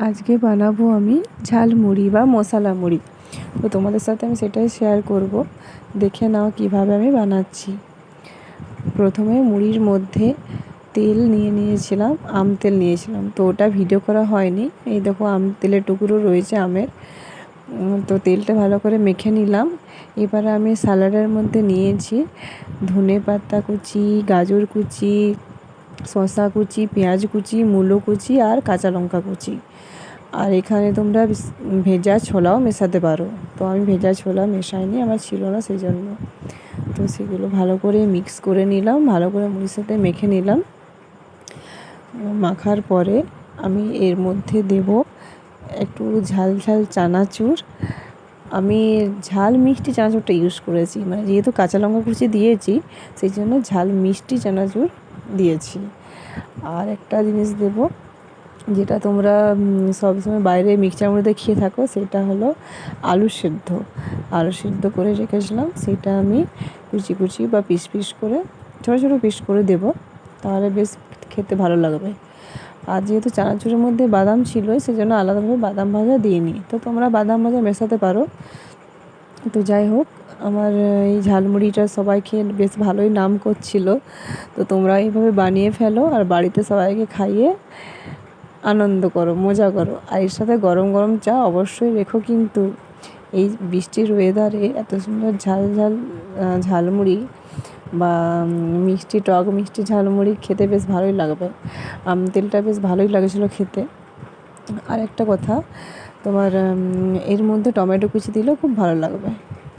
আজকে বানাবো আমি ঝালমুড়ি বা মশলা মুড়ি। তো তোমাদের সাথে আমি সেটাই শেয়ার করব। দেখে নাও কিভাবে আমি বানাচ্ছি। প্রথমে মুড়ির মধ্যে তেল নিয়েছিলাম, আম তেল নিয়েছিলাম। তো ওটা ভিডিও করা হয়নি। এই দেখো আম তেলের টুকরো রয়েছে আমের। তো তেলটা ভালো করে মেখে নিলাম। এবারে আমি স্যালাডের মধ্যে নিয়েছি ধনে পাতা কুচি, গাজর কুচি, শসা কুচি, পেঁয়াজ কুচি, মূলো কুচি আর কাঁচা লঙ্কা কুচি। আর এখানে তোমরা ভেজা ছোলাও মেশাতে পারো। তো আমি ভেজা ছোলা মেশাইনি, আমার ছিল না সেই জন্য। তো সেগুলো ভালো করে মিক্স করে নিলাম, ভালো করে মুড়ির সাথে মেখে নিলাম। মাখার পরে আমি এর মধ্যে দেব একটু ঝাল ঝাল চানাচুর। আমি ঝাল মিষ্টি চানাচুরটা ইউজ করেছি, মানে যেহেতু কাঁচা লঙ্কা কুচি দিয়েছি সেই জন্য ঝাল মিষ্টি চানাচুর দিয়েছি। আর একটা জিনিস দেব, যেটা তোমরা সবসময় বাইরে মিক্সচার মধ্যে খেয়ে থাকো, সেটা হলো আলু সেদ্ধ। আলু সেদ্ধ করে রেখেছিলাম, সেটা আমি কুচি কুচি বা পিস পিস করে ছোটো ছোটো পিস করে দেব, তাহলে বেশ খেতে ভালো লাগবে। আর যেহেতু চানাচুরের মধ্যে বাদাম ছিল সেজন্য আলাদাভাবে বাদাম ভাজা দিইনি। তো তোমরা বাদাম ভাজা মেশাতে পারো। তো যাই হোক, আমার এই ঝালমুড়িটা সবাই খেয়ে বেশ ভালোই নাম করছিল। তো তোমরা এইভাবে বানিয়ে ফেলো আর বাড়িতে সবাইকে খাইয়ে আনন্দ করো, মজা করো। আর এর সাথে গরম গরম চা অবশ্যই রেখো। কিন্তু এই বৃষ্টির ওয়েদারে এত সুন্দর ঝাল ঝাল ঝালমুড়ি বা মিষ্টি টক মিষ্টি ঝালমুড়ি খেতে বেশ ভালোই লাগবে। আম তেলটা বেশ ভালোই লাগছিলো খেতে। আর একটা কথা, তোমার এর মধ্যে টমেটো কুচি দিলেও খুব ভালো লাগবে।